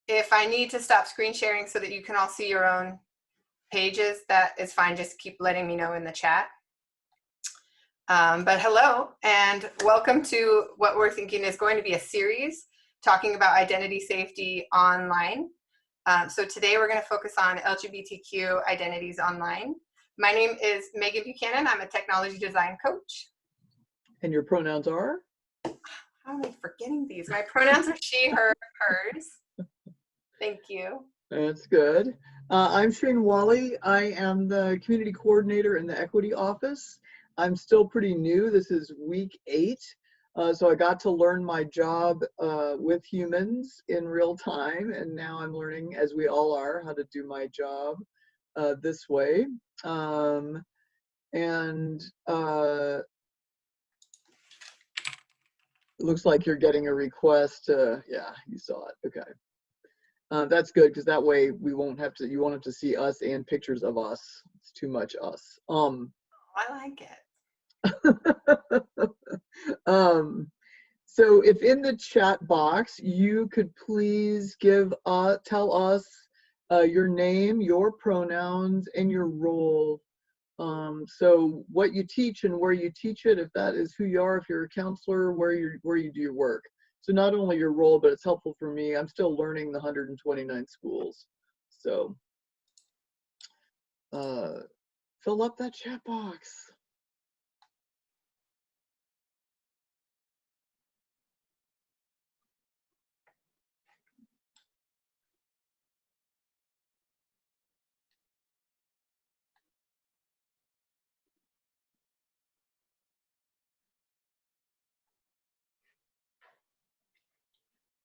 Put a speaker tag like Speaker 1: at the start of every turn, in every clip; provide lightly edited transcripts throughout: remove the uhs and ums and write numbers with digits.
Speaker 1: If I need to stop screen sharing so that you can all see your own pages, that is fine. Just keep letting me know in the chat. But hello, and welcome to what we're thinking is going to be a series talking about identity safety online. So today we're going to focus on LGBTQ identities online. My name is Megan Buchanan. I'm a technology design coach.
Speaker 2: And your pronouns are?
Speaker 1: How am I forgetting these? My pronouns are she, her, hers. Thank you.
Speaker 2: That's good. I'm Shane Wally. I am the community coordinator in the equity office. I'm still pretty new. This is week 8. So I got to learn my job with humans in real time. And now I'm learning, as we all are, how to do my job this way. It looks like you're getting a request. Yeah, you saw it. Okay. That's good, because that way you won't have to see us and pictures of us. It's too much us.
Speaker 1: I like it.
Speaker 2: So if in the chat box you could please tell us your name, your pronouns, and your role. So what you teach and where you teach it, if that is who you are, if you're a counselor, where you do your work. So not only your role, but it's helpful for me. I'm still learning the 129 schools. So fill up that chat box.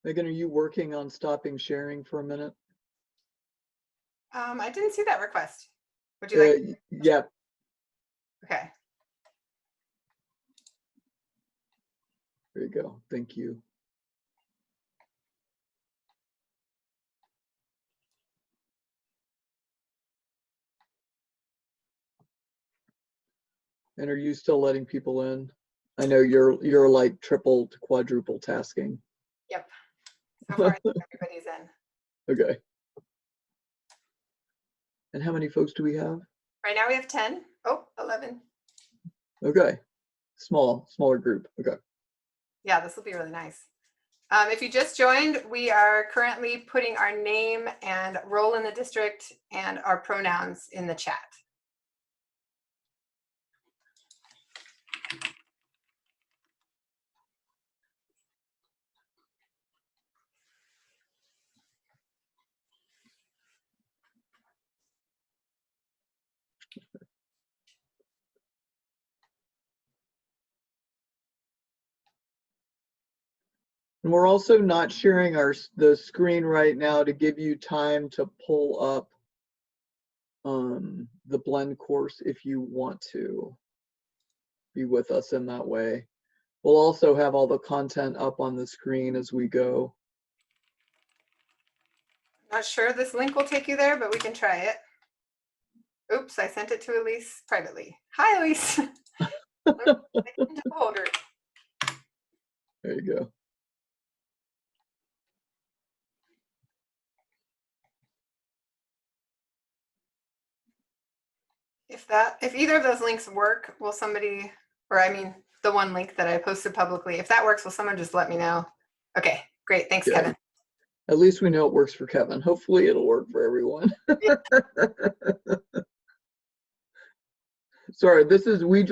Speaker 2: Megan, are you working on stopping sharing for a minute?
Speaker 1: I didn't see that request. Would you like?
Speaker 2: Yeah.
Speaker 1: Okay.
Speaker 2: There you go. Thank you. And are you still letting people in? I know you're like triple to quadruple tasking.
Speaker 1: Yep. So far, everybody's in.
Speaker 2: Okay. And how many folks do we have?
Speaker 1: Right now we have 10. Oh, 11.
Speaker 2: Okay. Smaller group. Okay.
Speaker 1: Yeah, this will be really nice. If you just joined, we are currently putting our name and role in the district and our pronouns in the chat.
Speaker 2: And we're also not sharing the screen right now to give you time to pull up the blend course if you want to be with us in that way. We'll also have all the content up on the screen as we go.
Speaker 1: Not sure this link will take you there, but we can try it. Oops, I sent it to Elise privately. Hi, Elise. Holder.
Speaker 2: There you go.
Speaker 1: If either of those links work, will somebody, or I mean, the one link that I posted publicly, if that works, will someone just let me know? Okay, great. Thanks,
Speaker 2: Yeah.
Speaker 1: Kevin.
Speaker 2: At least we know it works for Kevin. Hopefully it'll work for everyone. Sorry, we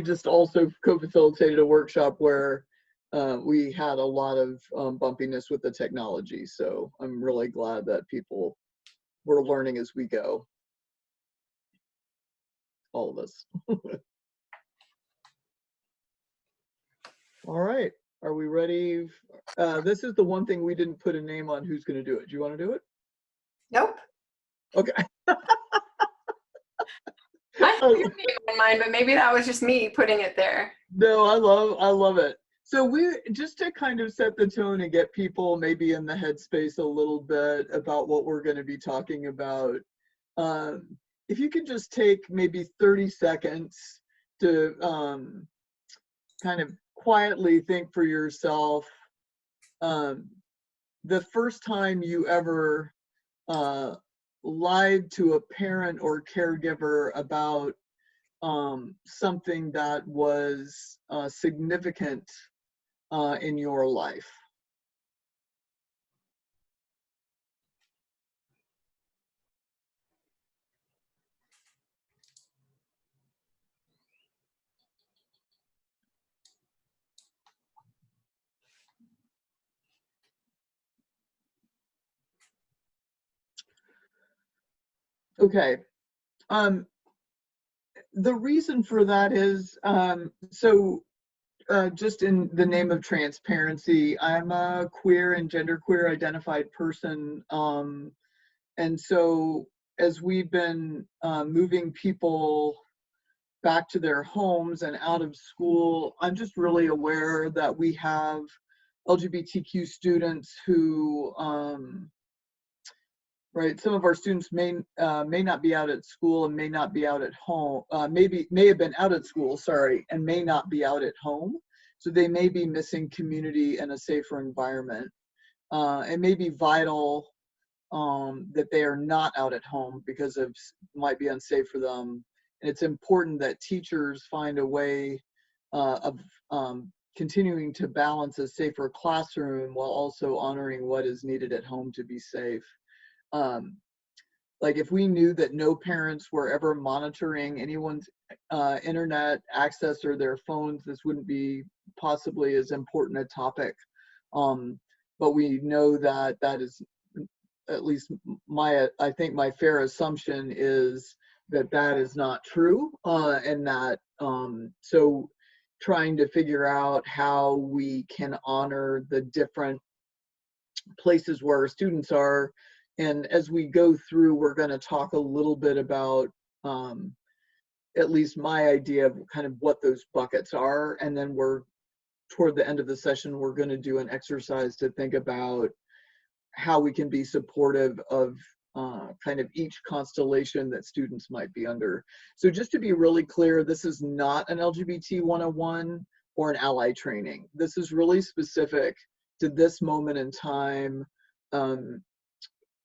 Speaker 2: just also co-facilitated a workshop where we had a lot of bumpiness with the technology. So I'm really glad that people were learning as we go. All of us. All right, are we ready? This is the one thing we didn't put a name on who's going to do it. Do you want to do it?
Speaker 1: Nope.
Speaker 2: Okay.
Speaker 1: I have your name in mind, but maybe that was just me putting it there.
Speaker 2: No, I love it. So just to kind of set the tone and get people maybe in the headspace a little bit about what we're going to be talking about. If you could just take maybe 30 seconds to kind of quietly think for yourself, the first time you ever lied to a parent or caregiver about something that was significant in your life. Okay. The reason for that is, just in the name of transparency, I'm a queer and genderqueer identified person. And so as we've been moving people back to their homes and out of school, I'm just really aware that we have LGBTQ students who, right, some of our students may not be out at school and may not be out at home, may have been out at school, sorry, and may not be out at home. So they may be missing community and a safer environment. It may be vital that they are not out at home because it might be unsafe for them. And it's important that teachers find a way of continuing to balance a safer classroom while also honoring what is needed at home to be safe. Like if we knew that no parents were ever monitoring anyone's internet access or their phones, this wouldn't be possibly as important a topic. But we know that that is, at least I think my fair assumption is that that is not true, and that so trying to figure out how we can honor the different places where our students are. And as we go through, we're going to talk a little bit about at least my idea of kind of what those buckets are. And then toward the end of the session, we're going to do an exercise to think about how we can be supportive of kind of each constellation that students might be under. So just to be really clear, this is not an LGBT 101 or an ally training. This is really specific to this moment in time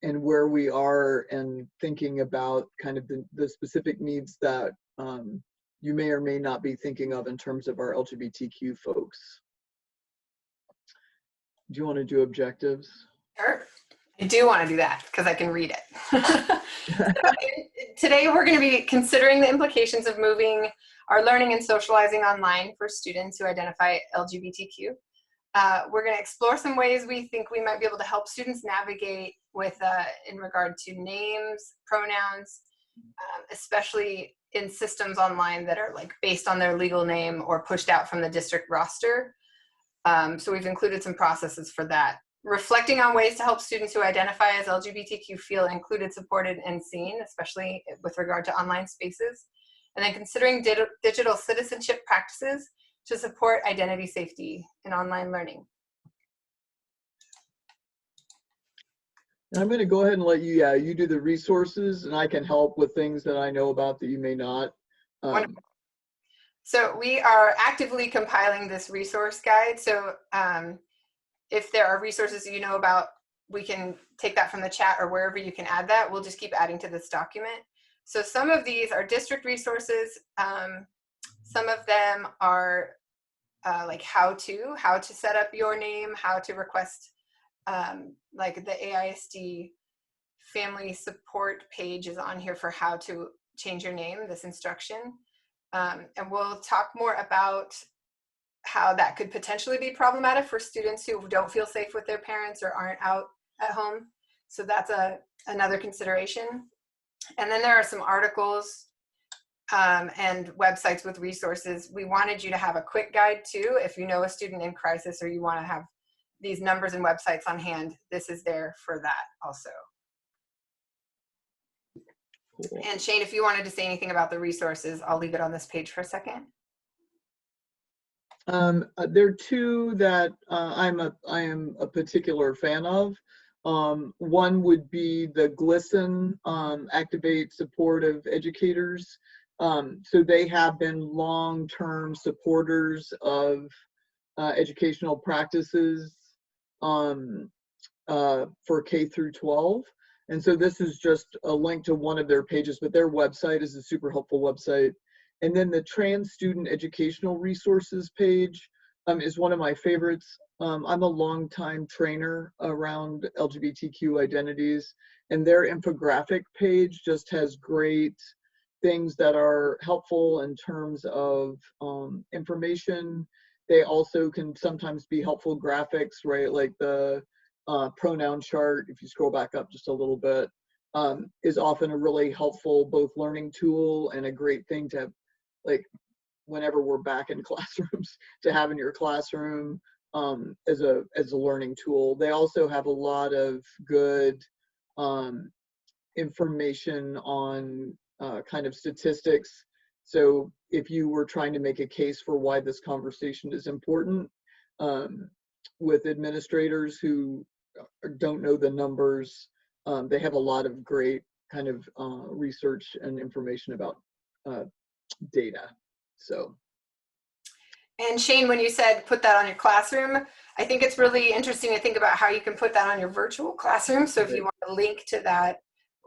Speaker 2: and where we are, and thinking about kind of the specific needs that you may or may not be thinking of in terms of our LGBTQ folks. Do you want to do objectives?
Speaker 1: Sure. I do want to do that because I can read it. Today we're going to be considering the implications of moving our learning and socializing online for students who identify LGBTQ. We're going to explore some ways we think we might be able to help students navigate with in regard to names, pronouns, especially in systems online that are like based on their legal name or pushed out from the district roster. So we've included some processes for that. Reflecting on ways to help students who identify as LGBTQ feel included, supported, and seen, especially with regard to online spaces. And then considering digital citizenship practices to support identity safety in online learning.
Speaker 2: I'm going to go ahead and let you, you do the resources, and I can help with things that I know about that you may not.
Speaker 1: So we are actively compiling this resource guide. So if there are resources you know about, we can take that from the chat or wherever you can add that. We'll just keep adding to this document. So some of these are district resources. Some of them are like how to set up your name, how to request, like the AISD family support page is on here for how to change your name, this instruction. And we'll talk more about how that could potentially be problematic for students who don't feel safe with their parents or aren't out at home. So that's another consideration. And then there are some articles and websites with resources. We wanted you to have a quick guide too. If you know a student in crisis or you want to have these numbers and websites on hand, this is there for that also. Cool. And Shane, if you wanted to say anything about the resources, I'll leave it on this page for a second.
Speaker 2: There are two that I am a particular fan of. One would be the GLSEN, Activate Supportive Educators. So they have been long-term supporters of educational practices for K through 12. And so this is just a link to one of their pages, but their website is a super helpful website. And then the Trans Student Educational Resources page is one of my favorites. I'm a longtime trainer around LGBTQ identities, and their infographic page just has great things that are helpful in terms of information. They also can sometimes be helpful graphics, right? Like the pronoun chart, if you scroll back up just a little bit, is often a really helpful both learning tool and a great thing to have, like, whenever we're back in classrooms, to have in your classroom as a learning tool. They also have a lot of good information on kind of statistics. So if you were trying to make a case for why this conversation is important, with administrators who don't know the numbers, they have a lot of great kind of research and information about data. So.
Speaker 1: And Shane, when you said put that on your classroom, I think it's really interesting to think about how you can put that on your virtual classroom. So if you want to link to that,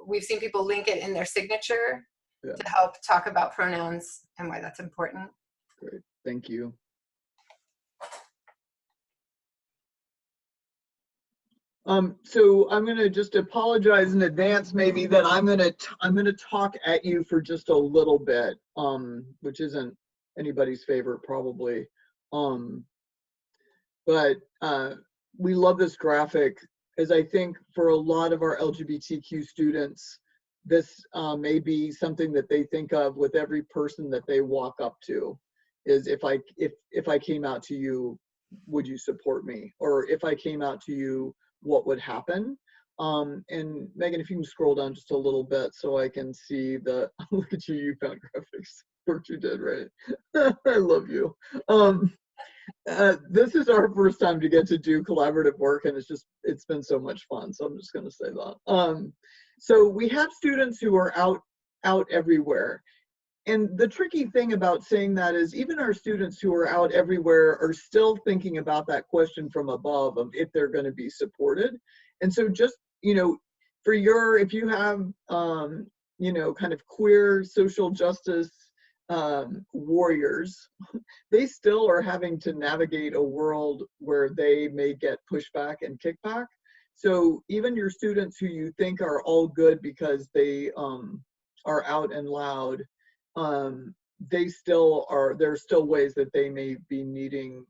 Speaker 1: we've seen people link it in their signature to help talk about pronouns and why that's important.
Speaker 2: Great, thank you. So I'm gonna just apologize in advance, maybe, that I'm gonna talk at you for just a little bit, which isn't anybody's favorite probably, but we love this graphic, as I think for a lot of our LGBTQ students, this may be something that they think of with every person that they walk up to, is if I came out to you, would you support me? Or if I came out to you, what would happen? And Megan, if you can scroll down just a little bit so I can see the, look at you, you found graphics, work you did, right? I love you. This is our first time to get to do collaborative work, and it's been so much fun, so I'm just going to say that. So we have students who are out everywhere. And the tricky thing about saying that is even our students who are out everywhere are still thinking about that question from above of if they're going to be supported. And so just, for if you have, kind of queer social justice warriors, they still are having to navigate a world where they may get pushback and kickback. So even your students who you think are all good because they are out and loud, there's still ways that they may be needing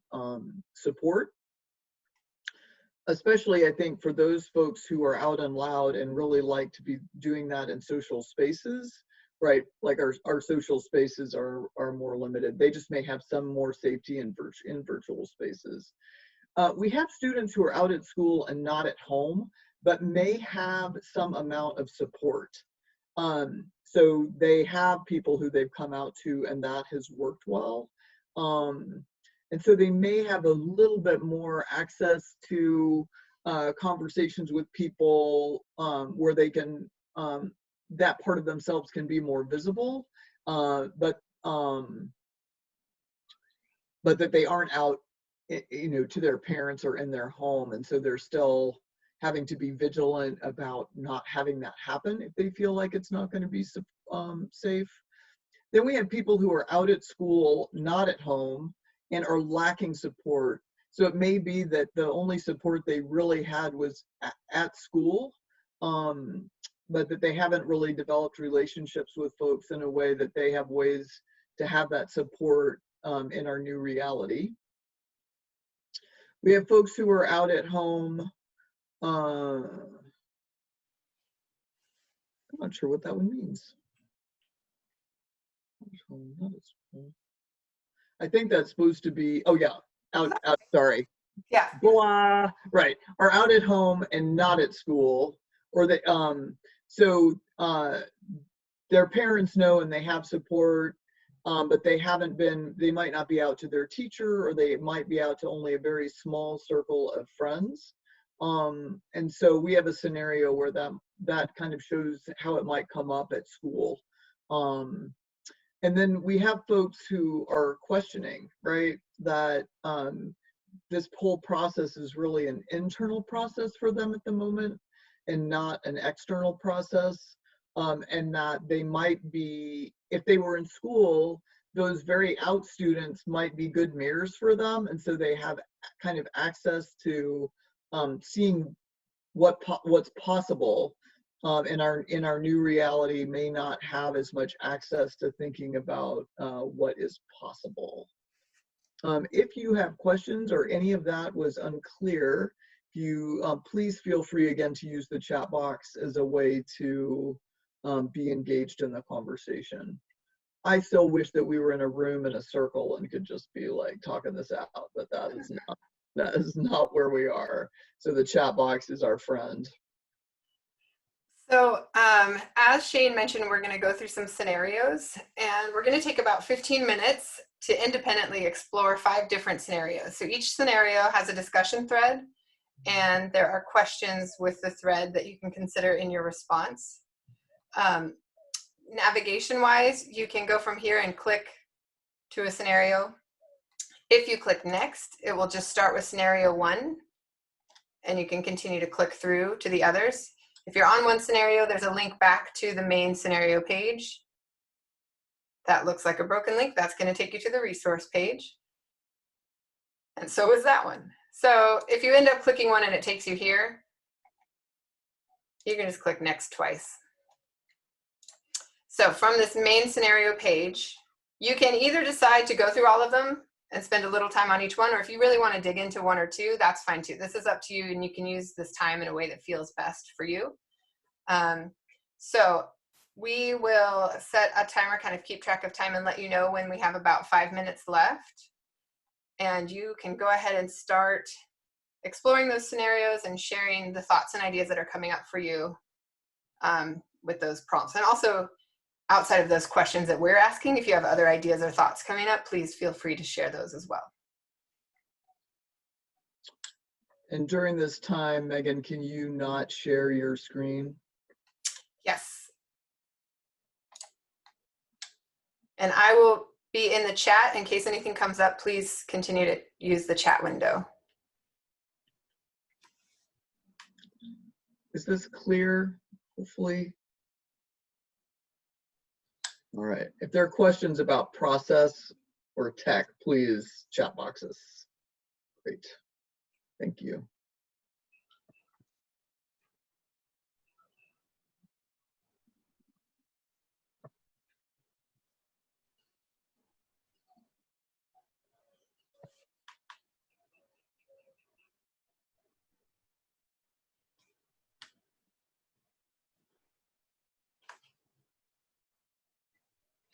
Speaker 2: support. Especially, I think, for those folks who are out and loud and really like to be doing that in social spaces, right? Like our social spaces are more limited. They just may have some more safety in virtual spaces. We have students who are out at school and not at home, but may have some amount of support. So they have people who they've come out to, and that has worked well. And so they may have a little bit more access to conversations with people where they can, that part of themselves can be more visible, but that they aren't out, to their parents or in their home. And so they're still having to be vigilant about not having that happen if they feel like it's not going to be safe. Then we have people who are out at school, not at home, and are lacking support. So it may be that the only support they really had was at school, but that they haven't really developed relationships with folks in a way that they have ways to have that support in our new reality. We have folks who are out at home. I'm not sure what that one means. I think that's supposed to be, oh yeah, out, sorry.
Speaker 1: Yeah.
Speaker 2: Blah, right, are out at home and not at school, or they, so their parents know and they have support, but they might not be out to their teacher, or they might be out to only a very small circle of friends. And so we have a scenario where that kind of shows how it might come up at school. And then we have folks who are questioning, right? That this whole process is really an internal process for them at the moment and not an external process. And that they might be, if they were in school, those very out students might be good mirrors for them. And so they have kind of access to seeing what's possible. In our new reality may not have as much access to thinking about what is possible. If you have questions or any of that was unclear, you please feel free again to use the chat box as a way to be engaged in the conversation. I still wish that we were in a room in a circle and could just be like talking this out, but that is not where we are. So the chat box is our friend.
Speaker 1: So as Shane mentioned, we're going to go through some scenarios, and we're going to take about 15 minutes to independently explore 5 different scenarios. So each scenario has a discussion thread, and there are questions with the thread that you can consider in your response. Navigation-wise, you can go from here and click to a scenario. If you click next, it will just start with scenario 1, and you can continue to click through to the others. If you're on one scenario, there's a link back to the main scenario page. That looks like a broken link. That's going to take you to the resource page. And so is that one. So if you end up clicking one and it takes you here, you can just click next twice. So from this main scenario page, you can either decide to go through all of them and spend a little time on each one, or if you really want to dig into one or two, that's fine too. This is up to you, and you can use this time in a way that feels best for you. So we will set a timer, kind of keep track of time, and let you know when we have about 5 minutes left. And you can go ahead and start exploring those scenarios and sharing the thoughts and ideas that are coming up for you with those prompts. And also, outside of those questions that we're asking, if you have other ideas or thoughts coming up, please feel free to share those as well.
Speaker 2: And during this time, Megan, can you not share your screen?
Speaker 1: Yes. And I will be in the chat in case anything comes up. Please continue to use the chat window.
Speaker 2: Is this clear, hopefully? All right. If there are questions about process or tech, please chat boxes. Great. Thank you.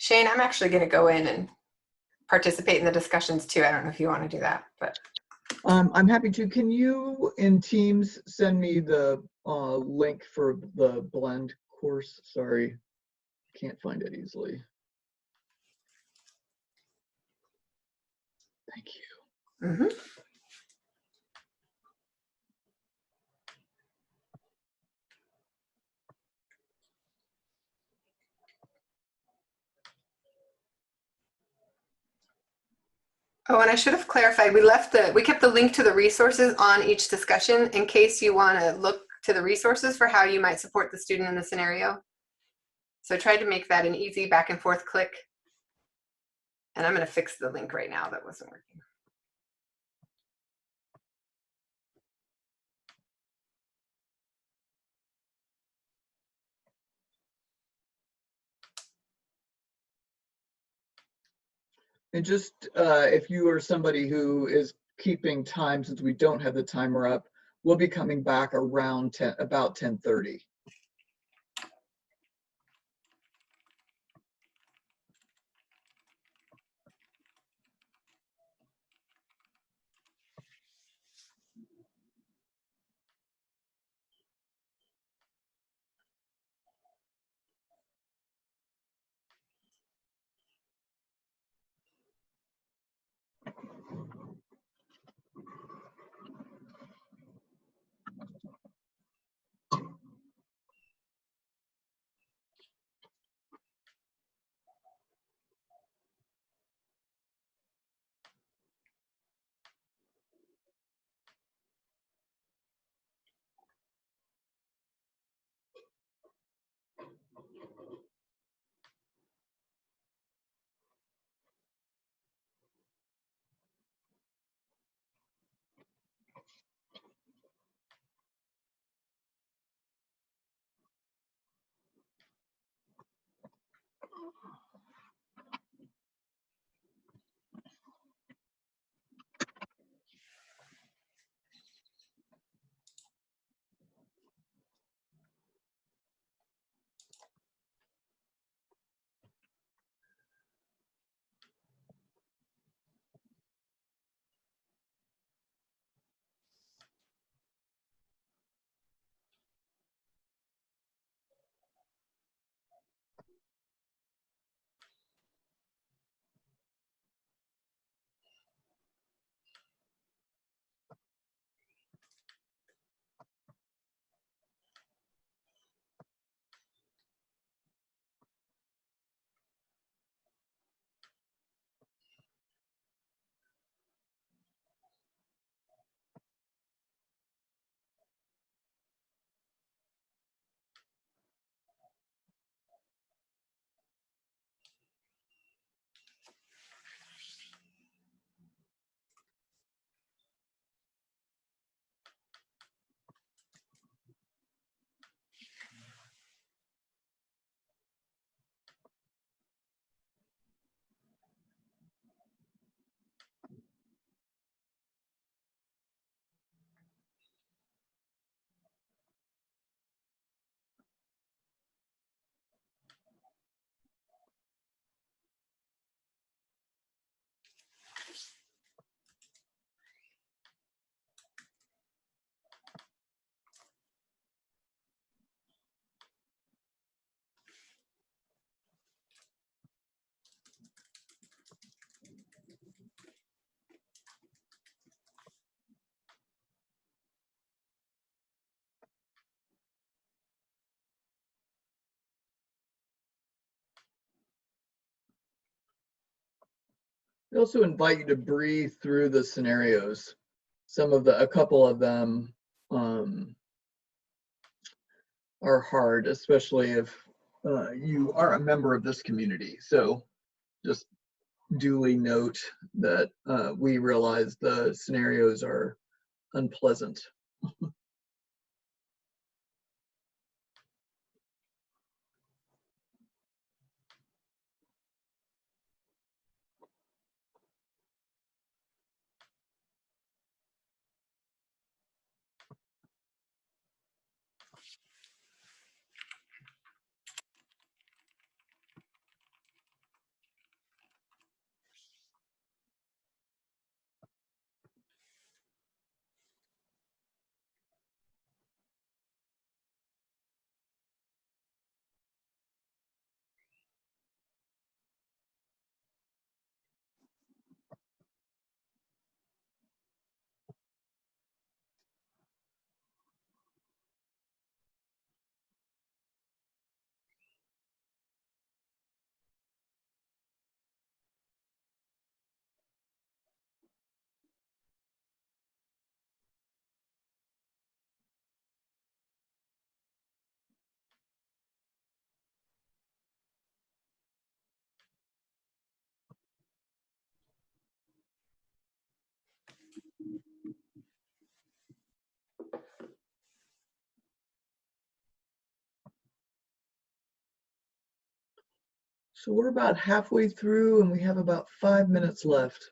Speaker 1: Shane, I'm actually going to go in and participate in the discussions too. I don't know if you want to do that, but.
Speaker 2: I'm happy to. Can you in Teams send me the link for the Blend course? Sorry, can't find it easily. Thank you.
Speaker 1: Mm-hmm. Oh, and I should have clarified, we kept the link to the resources on each discussion in case you want to look to the resources for how you might support the student in the scenario. So I tried to make that an easy back and forth click. And I'm going to fix the link right now that wasn't working.
Speaker 2: And just if you are somebody who is keeping time, since we don't have the timer up, we'll be coming back around about 10:30. I also invite you to breathe through the scenarios. A couple of them are hard, especially if you are a member of this community. So just duly note that we realize the scenarios are unpleasant. So we're about halfway through and we have about 5 minutes left.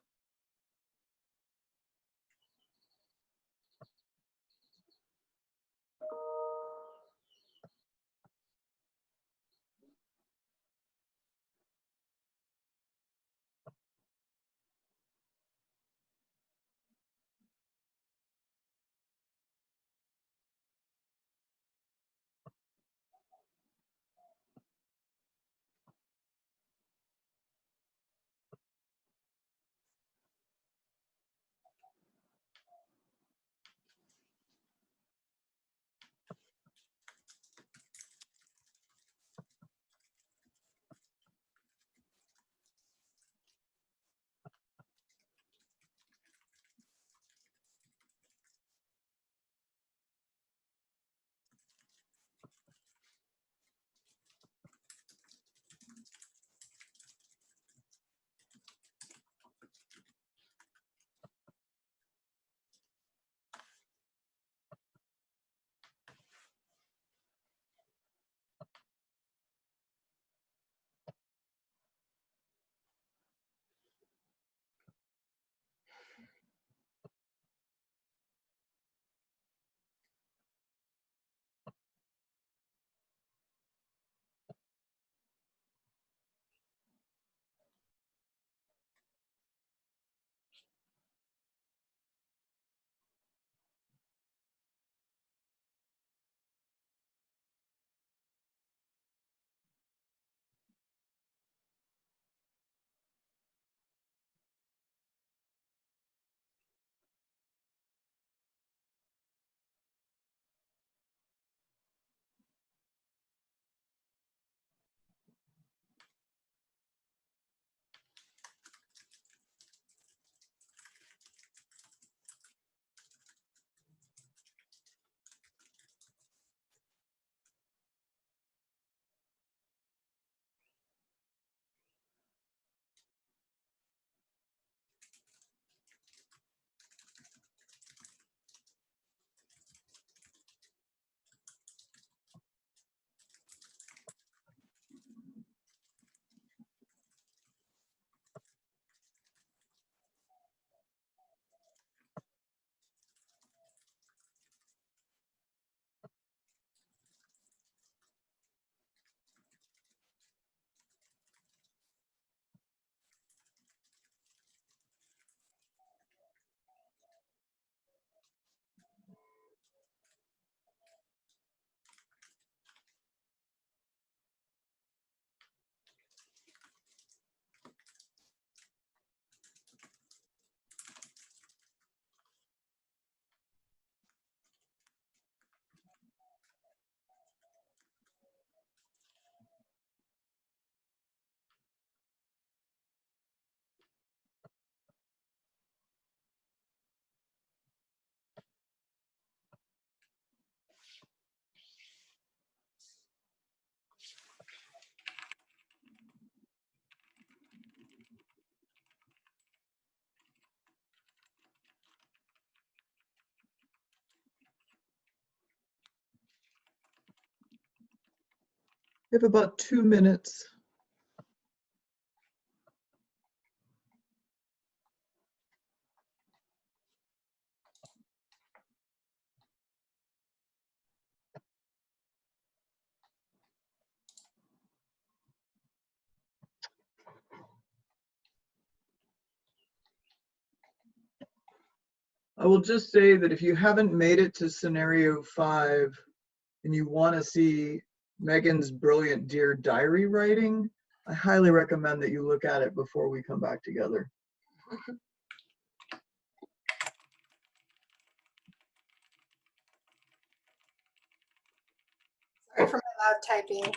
Speaker 2: We have about 2 minutes. I will just say that if you haven't made it to scenario 5 and you want to see Megan's brilliant Dear Diary writing, I highly recommend that you look at it before we come back together.
Speaker 1: Sorry for my loud typing.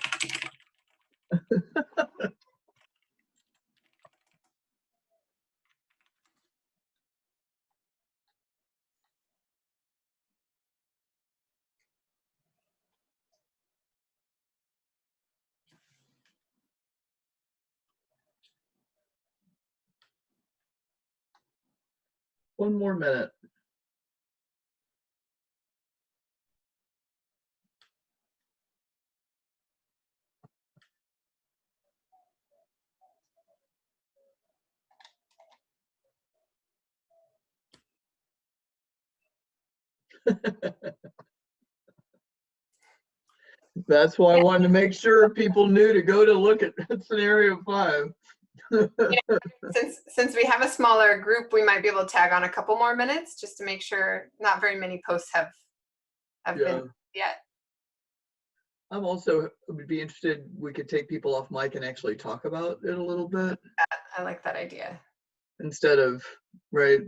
Speaker 2: One more minute. That's why I wanted to make sure people knew to go to look at scenario 5.
Speaker 1: Since we have a smaller group, we might be able to tag on a couple more minutes just to make sure not very many posts have been yet.
Speaker 2: I'm also would be interested, we could take people off mic and actually talk about it a little bit.
Speaker 1: I like that idea.
Speaker 2: Instead of, right,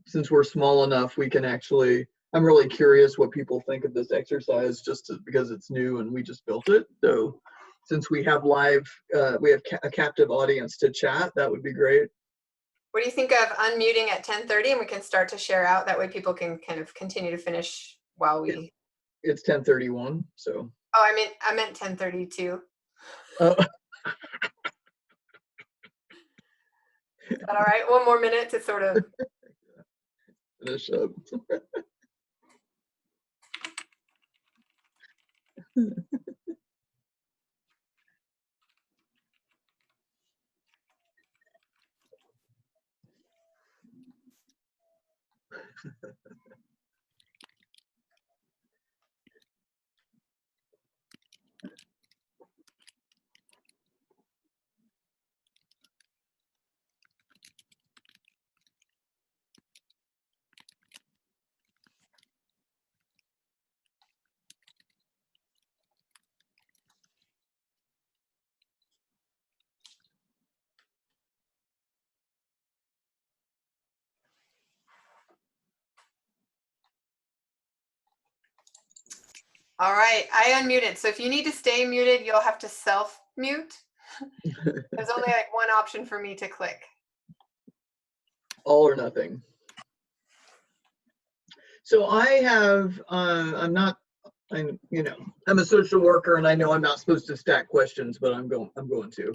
Speaker 2: since we're small enough, we can actually, I'm really curious what people think of this exercise because it's new and we just built it. So since we have live, we have a captive audience to chat, that would be great.
Speaker 1: What do you think of unmuting at 10:30 and we can start to share out? That way people can kind of continue to finish while we...
Speaker 2: It's 10:31, so.
Speaker 1: Oh, I meant 10:32.
Speaker 2: Oh.
Speaker 1: Is that all right? One more minute to sort of
Speaker 2: finish up.
Speaker 1: All right, I unmuted. So if you need to stay muted, you'll have to self-mute. There's only like one option for me to click.
Speaker 2: All or nothing. So I have, I'm a social worker and I know I'm not supposed to stack questions, but I'm going to.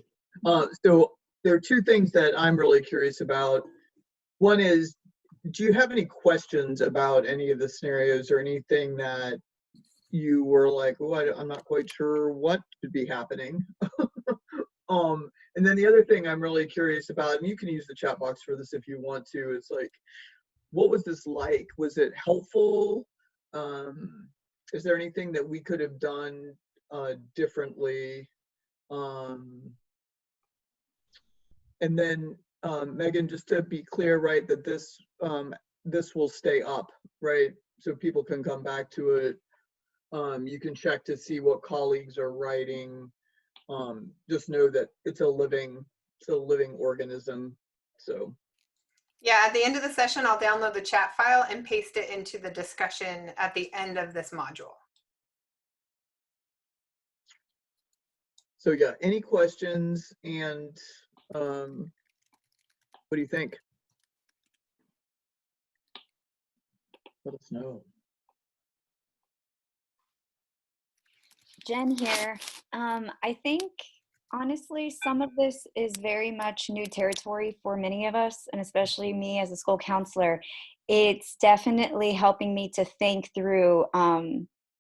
Speaker 2: So there are two things that I'm really curious about. One is, do you have any questions about any of the scenarios or anything that you were like, oh, I'm not quite sure what should be happening? And then the other thing I'm really curious about, and you can use the chat box for this if you want to, is like, what was this like? Was it helpful? Is there anything that we could have done differently? And then Megan, just to be clear, right, that this will stay up, right? So people can come back to it. You can check to see what colleagues are writing. Just know that it's a living organism. So.
Speaker 1: Yeah, at the end of the session, I'll download the chat file and paste it into the discussion at the end of this module.
Speaker 2: So yeah, any questions, and what do you think? Let us know.
Speaker 3: Jen here. I think honestly, some of this is very much new territory for many of us, and especially me as a school counselor. It's definitely helping me to think through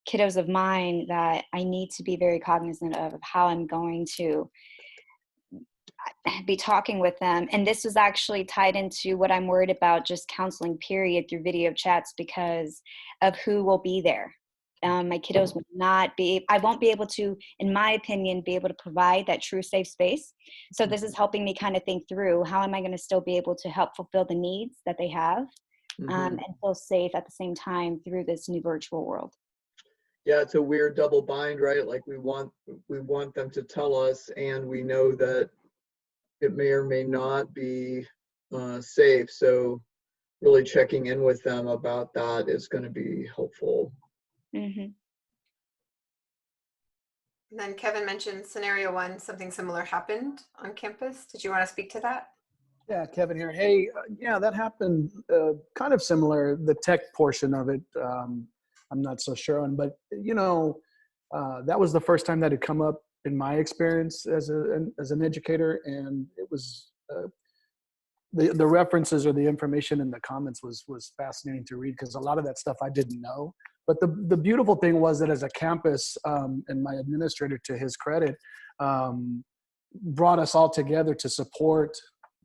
Speaker 3: kiddos of mine that I need to be very cognizant of how I'm going to be talking with them. And this was actually tied into what I'm worried about, just counseling period through video chats, because of who will be there. My kiddos will not be, I won't be able to, in my opinion, be able to provide that true safe space. So this is helping me kind of think through, how am I going to still be able to help fulfill the needs that they have, and feel safe at the same time through this new virtual world.
Speaker 2: Yeah, it's a weird double bind, right? Like we want them to tell us, and we know that it may or may not be safe. So really checking in with them about that is going to be helpful.
Speaker 3: Mm-hmm.
Speaker 1: And then Kevin mentioned scenario 1, something similar happened on campus. Did you want to speak to that?
Speaker 4: Yeah, Kevin here. Hey, yeah, that happened kind of similar. The tech portion of it, I'm not so sure on, but you know, that was the first time that had come up in my experience as an educator, and it was the references or the information in the comments was fascinating to read, because a lot of that stuff I didn't know. But the beautiful thing was that as a campus, and my administrator, to his credit, brought us all together to support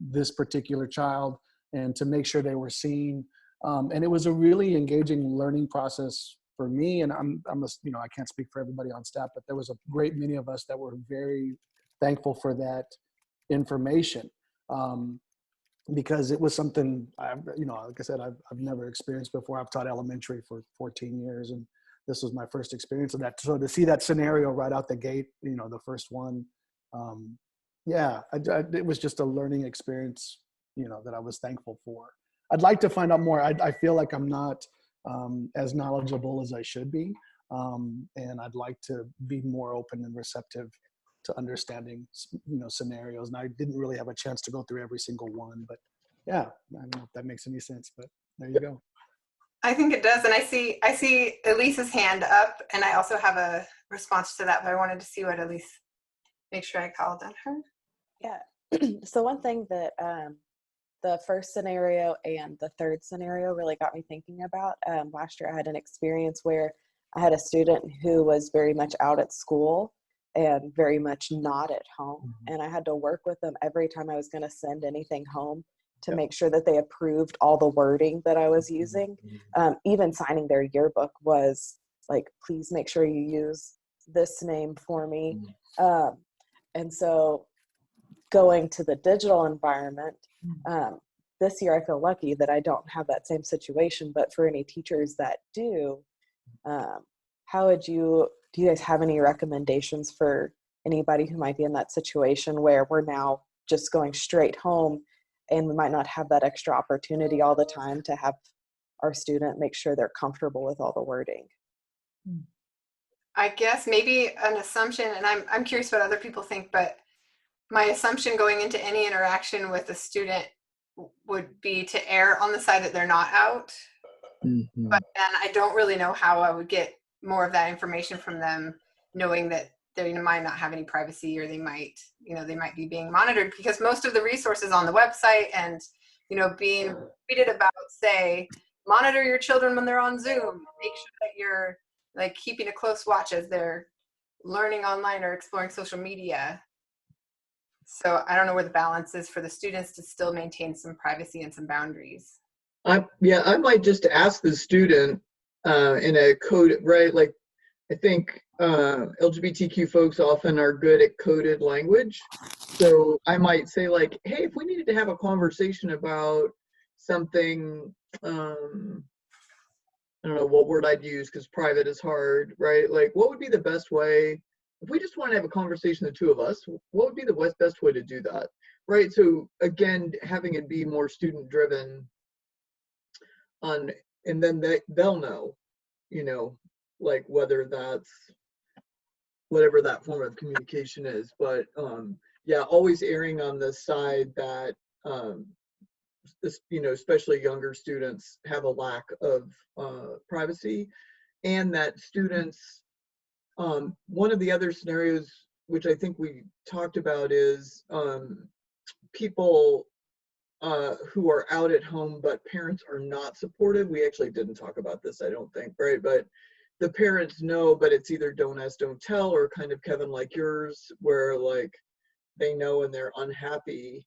Speaker 4: this particular child and to make sure they were seen. And it was a really engaging learning process for me. And I'm you know, I can't speak for everybody on staff, but there was a great many of us that were very thankful for that information. Because it was something you know, like I said, I've never experienced before. I've taught elementary for 14 years, and this was my first experience of that. So to see that scenario right out the gate, you know, the first one, yeah, it was just a learning experience, you know, that I was thankful for. I'd like to find out more. I feel like I'm not as knowledgeable as I should be, and I'd like to be more open and receptive to understanding, you know, scenarios. And I didn't really have a chance to go through every single one, but yeah, I don't know if that makes any sense, but there you go.
Speaker 1: I think it does. And I see Elise's hand up, and I also have a response to that, but I wanted to see what Elise, make sure I called on her.
Speaker 5: Yeah. So one thing that the first scenario and the third scenario really got me thinking about, last year I had an experience where I had a student who was very much out at school and very much not at home. And I had to work with them every time I was going to send anything home to make sure that they approved all the wording that I was using. Even signing their yearbook was like, please make sure you use this name for me. And so going to the digital environment, this year I feel lucky that I don't have that same situation, but for any teachers that do, do you guys have any recommendations for anybody who might be in that situation where we're now just going straight home and we might not have that extra opportunity all the time to have our student make sure they're comfortable with all the wording?
Speaker 1: I guess maybe an assumption, and I'm curious what other people think, but my assumption going into any interaction with a student would be to err on the side that they're not out. But then I don't really know how I would get more of that information from them, knowing that they might not have any privacy, or they might be being monitored, because most of the resources on the website and, you know, being tweeted about say, monitor your children when they're on Zoom, make sure that you're like keeping a close watch as they're learning online or exploring social media. So I don't know where the balance is for the students to still maintain some privacy and some boundaries.
Speaker 2: I might just ask the student in a code, right? Like, I think LGBTQ folks often are good at coded language. So I might say like, hey, if we needed to have a conversation about something, I don't know what word I'd use because private is hard, right? Like, what would be the best way, if we just want to have a conversation, the two of us, what would be the best way to do that, right? So again, having it be more student driven on, and then they'll know, you know, like whether that's whatever that form of communication is. But yeah, always erring on the side that this, you know, especially younger students have a lack of privacy, and that students, one of the other scenarios which I think we talked about is people who are out at home but parents are not supportive. We actually didn't talk about this, I don't think, right? But the parents know, but it's either don't ask, don't tell, or kind of Kevin like yours, where like they know and they're unhappy.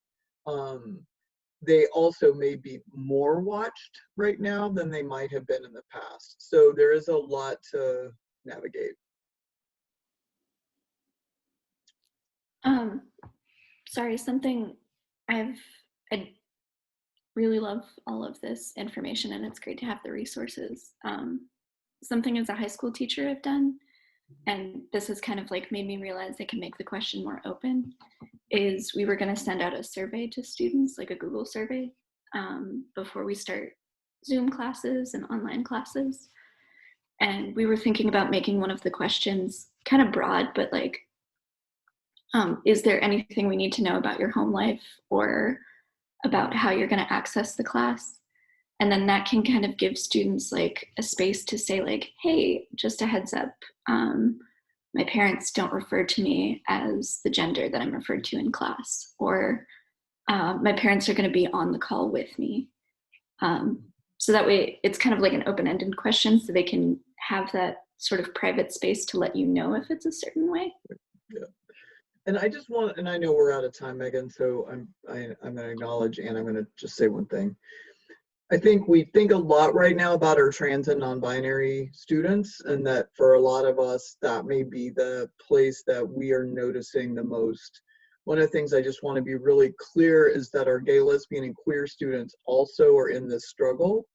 Speaker 2: They also may be more watched right now than they might have been in the past. So there is a lot to navigate.
Speaker 6: Sorry, something I really love all of this information, and it's great to have the resources. Something as a high school teacher I've done, and this has kind of like made me realize I can make the question more open, is we were going to send out a survey to students, like a Google survey, before we start Zoom classes and online classes. And we were thinking about making one of the questions kind of broad, but like, is there anything we need to know about your home life or about how you're going to access the class? And then that can kind of give students like a space to say like, hey, just a heads up, my parents don't refer to me as the gender that I'm referred to in class, or my parents are going to be on the call with me. So that way it's kind of like an open-ended question, so they can have that sort of private space to let you know if it's a certain way.
Speaker 2: Yeah. And I just want, and I know we're out of time, Megan, so I'm going to acknowledge, and I'm going to just say one thing. I think we think a lot right now about our trans and non-binary students, and that for a lot of us, that may be the place that we are noticing the most. One of the things I just want to be really clear is that our gay, lesbian, and queer students also are in this struggle,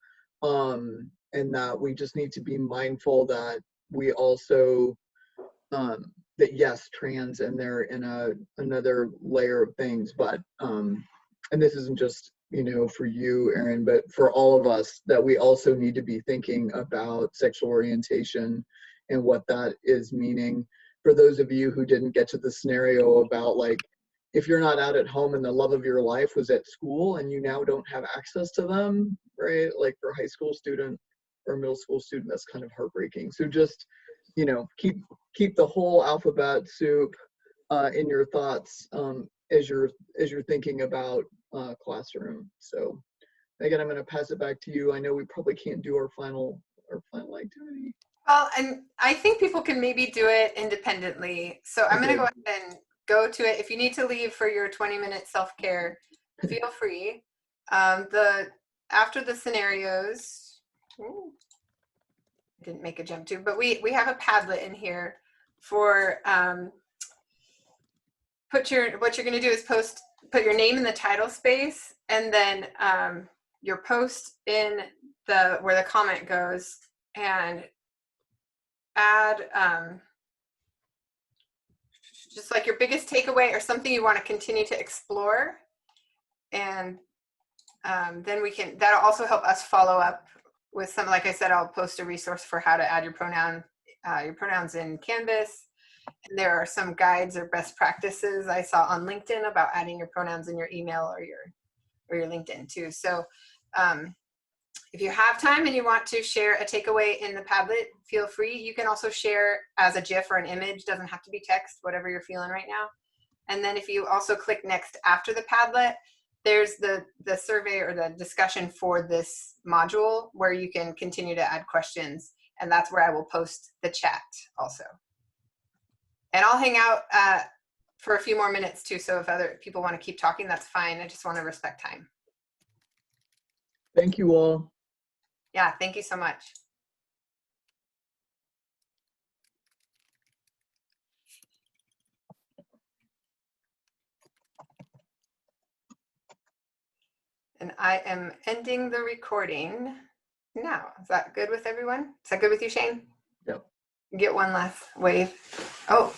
Speaker 2: and that we just need to be mindful that we also, that yes, trans, and they're in another layer of things, but, and this isn't just, you know, for you, Erin, but for all of us, that we also need to be thinking about sexual orientation and what that is meaning. For those of you who didn't get to the scenario about like, if you're not out at home and the love of your life was at school and you now don't have access to them, right? Like for a high school student or middle school student, that's kind of heartbreaking. So just, you know, keep the whole alphabet soup in your thoughts as you're thinking about classroom. So Megan, I'm going to pass it back to you. I know we probably can't do our final activity.
Speaker 1: Well, and I think people can maybe do it independently. So I'm going to go ahead and go to it. If you need to leave for your 20-minute self-care, feel free. After the scenarios, didn't make a jump to, but we have a Padlet in here for what you're going to do is put your name in the title space, and then your post in where the comment goes, and add just like your biggest takeaway or something you want to continue to explore, and then that'll also help us follow up with some, like I said, I'll post a resource for how to add your pronouns in Canvas. And there are some guides or best practices I saw on LinkedIn about adding your pronouns in your email or your LinkedIn too. So if you have time and you want to share a takeaway in the Padlet, feel free. You can also share as a GIF or an image, doesn't have to be text, whatever you're feeling right now. And then if you also click next after the Padlet, there's the survey or the discussion for this module where you can continue to add questions. And that's where I will post the chat also. And I'll hang out for a few more minutes too. So if other people want to keep talking, that's fine. I just want to respect time.
Speaker 2: Thank you all.
Speaker 1: Yeah, thank you so much. And I am ending the recording now. Is that good with everyone? Is that good with you, Shane?
Speaker 2: Yep.
Speaker 1: Get one last wave. Oh.